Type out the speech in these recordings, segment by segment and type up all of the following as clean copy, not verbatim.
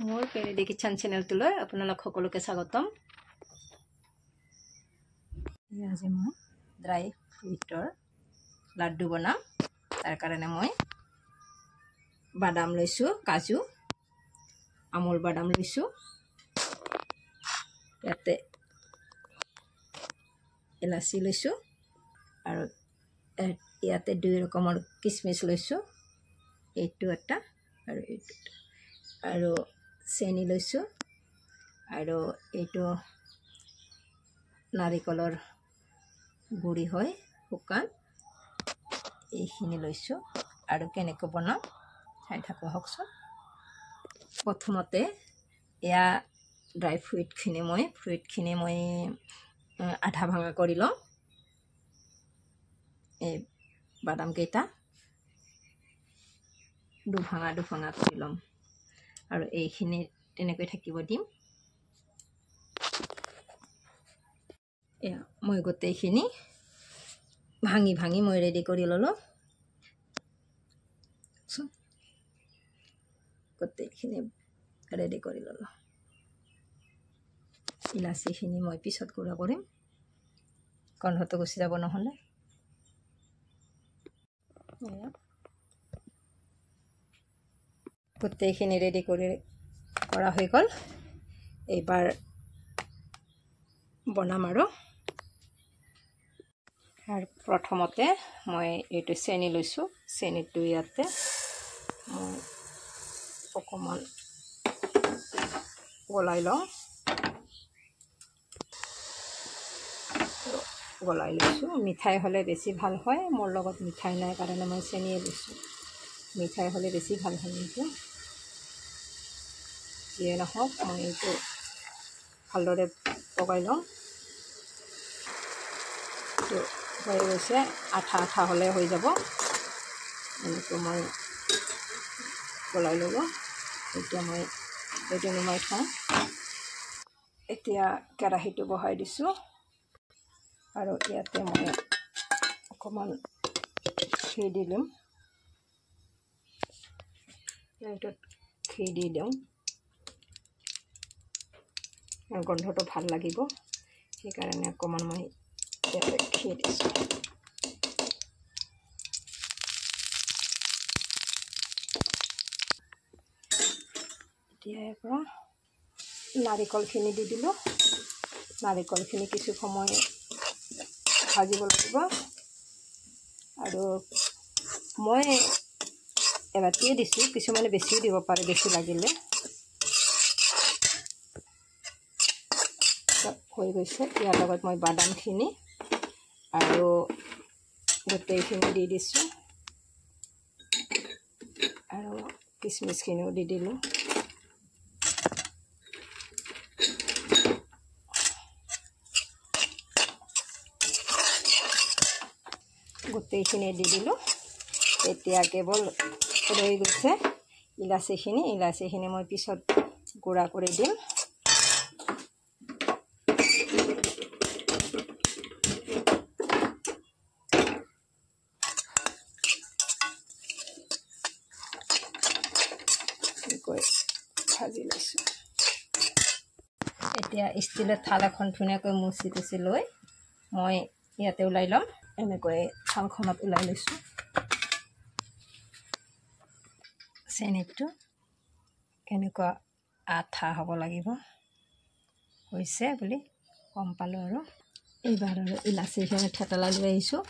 মোৰ পেৰেডি কিচেন চেনেলটোলৈ আপোনালোক সকলোকে স্বাগতম। আজি মই ড্ৰাই ফ্ৰুইটৰ লাড্ডু বনাম। তাৰ কাৰণে মই বাদাম লৈছোঁ, কাজু, আমুল বাদাম লৈছোঁ। ইয়াতে ইলাচি লৈছোঁ আৰু ইয়াতে 2 ৰকমৰ কিচমিচ লৈছোঁ, এইটো এটা আৰু এইটো আৰু চেনি লৈছোঁ আৰু এইটো নাৰিকলৰ গুড়ি হয় শুকান, এইখিনি লৈছোঁ। আৰু কেনেকৈ বনাম চাই থাকোঁ হওকচোন। প্ৰথমতে এয়া ড্ৰাই ফ্ৰুইটখিনি মই আধা ভাঙা কৰি লওঁ। এই বাদামকেইটা দুভাঙা কৰি ল'ম আৰু এইখিনি তেনেকৈ থাকিব দিম। এয়া মই গোটেইখিনি ভাঙি মই ৰেডি কৰি ল'লোঁ। গোটেইখিনি ৰেডি কৰি ল'লোঁ। ইলাচিখিনি মই পিছত গুড়া কৰিম, গন্ধটো গুচি যাব নহ'লে। গোটেইখিনি ৰেডি কৰা হৈ গ'ল। এইবাৰ বনাম আৰু প্ৰথমতে মই এইটো চেনি লৈছোঁ। চেনিটো ইয়াতে মই অকণমান গলাই লওঁ। গলাই লৈছোঁ। মিঠাই হ'লে বেছি ভাল হয়, মোৰ লগত মিঠাই নাই কাৰণে মই চেনিয়ে লৈছোঁ। মিঠাই হ'লে বেছি ভাল হয়। কিন্তু যিয়ে নহওক মই এইটো ভালদৰে পগাই লওঁ। হৈ গৈছে, আঠা হ'লে হৈ যাব। এনেকৈ মই গলাই ল'লোঁ। এতিয়া মই এইটো নুমাই থওঁ। এতিয়া কেৰাহীটো বহাই দিছোঁ আৰু ইয়াতে মই অকণমান ঘি দি দিম। এইটোত ঘি দি দিওঁ, গোন্ধটো ভাল লাগিব, সেইকাৰণে অকণমান মই ইয়াতে ঘি দিছোঁ। এতিয়া ইয়াৰ পৰা নাৰিকলখিনি দি দিলোঁ। নাৰিকলখিনি কিছু সময় ভাজিব লাগিব আৰু মই এবাৰটিয়ে দিছোঁ, কিছুমানে বেছিও দিব পাৰে বেছি লাগিলে। হৈ গৈছে। ইয়াৰ লগত মই বাদামখিনি আৰু গোটেইখিনি দি দিছোঁ আৰু কিচমিচখিনিও দি দিলোঁ। গোটেইখিনি দি দিলোঁ। এতিয়া কেৱল ৰৈ গৈছে ইলাচিখিনি মই পিছত গুড়া কৰি দিম। ভাজি লৈছোঁ। এতিয়া ষ্টিলৰ থাল এখন ধুনীয়াকৈ মুচি লৈ মই ইয়াতে ওলাই ল'ম। এনেকৈ থালখনত ওলাই লৈছোঁ। চেনিটো কেনেকুৱা আঠা হ'ব লাগিব হৈছে বুলি গম পালোঁ। আৰু এইবাৰ আৰু ইলাচিখিনি থেতেলাই লৈ আহিছোঁ।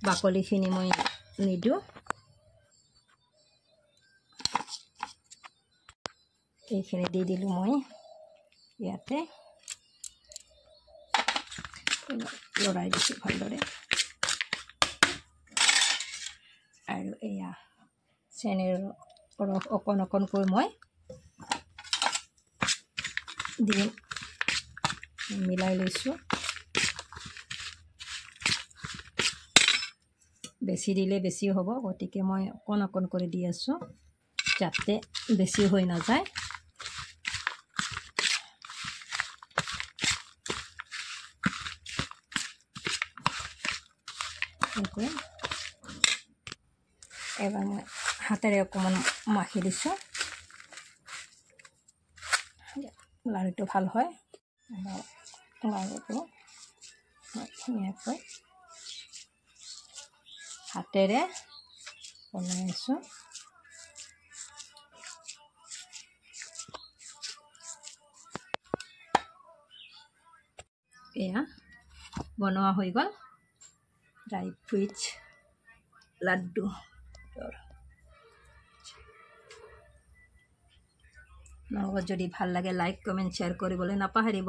বাকলিখিনি মই নিদিওঁ। এইখিনি দি দিলোঁ মই ইয়াতে, লৰাই দিছোঁ ভালদৰে। আৰু এয়া চেনিৰ ৰস অকণকৈ মই দিম, মিলাই লৈছোঁ। বেছি দিলে বেছি হ'ব, গতিকে মই অকণ কৰি দি আছোঁ যাতে বেছি হৈ নাযায়। এবাৰ মই হাতেৰে অকণমান মাখি দিছোঁ। লাড়ুটো ভাল হয়। লাড়ুটো ধুনীয়াকৈ হাতেৰে বনাই আছোঁ। এয়া বনোৱা হৈ গ'ল ড্ৰাই ফ্ৰুইটছ লাড্ডু। লগত যদি ভাল লাগে লাইক কমেণ্ট শ্বেয়াৰ কৰিবলৈ নাপাহৰিব।